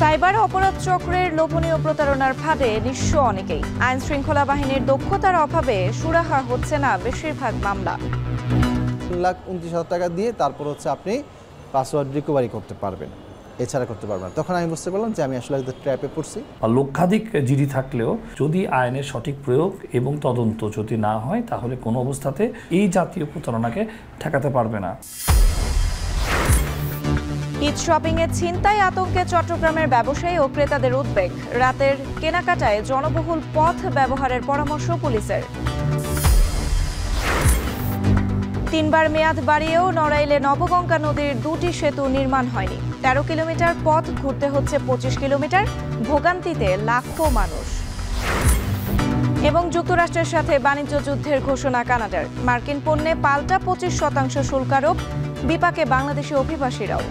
Cyber অপরাধ চক্রের লোভনীয় প্রতারণার ফাঁদে নিঃস্ব অনেকেই। আইন শৃঙ্খলা বাহিনীর দক্ষতার অভাবে সুরাহা হচ্ছে না বেশিরভাগ মামলা। 3,29,000 টাকা দিয়ে তারপর আপনি পাসওয়ার্ড রিকভারি করতে পারবেন, এছাড়া করতে পারবেন না। তখন আমি বুঝতে পারলাম যে আমি আসলে ট্র্যাপে পড়ছি। লক্ষাধিক জিডি থাকলেও যদি আইনের সঠিক প্রয়োগ এবং তদন্ত যদি না হয় তাহলে কোনো অবস্থাতে এই জাতীয় প্রতারণাকে ঠেকাতে পারবে না। ঈদ শপিং এ ছিনতাই আতঙ্কে চট্টগ্রামের ব্যবসায়ী ও ক্রেতাদের উদ্বেগ। রাতের কেনাকাটায় জনবহুল পথ ব্যবহারের পরামর্শ পুলিশের। 3বার মেয়াদ বাড়িয়েও নড়াইলে নবগঙ্গা নদীর 2টি সেতু নির্মাণ হয়নি। 13 কিলোমিটার পথ ঘুরতে হচ্ছে 25 কিলোমিটার, ভোগান্তিতে লাখো মানুষ। এবং যুক্তরাষ্ট্রের সাথে বাণিজ্য যুদ্ধের ঘোষণা কানাডার। মার্কিন পণ্যে পাল্টা 25% শুল্ক আরোপ, বিপাকে বাংলাদেশি অভিবাসীরাও।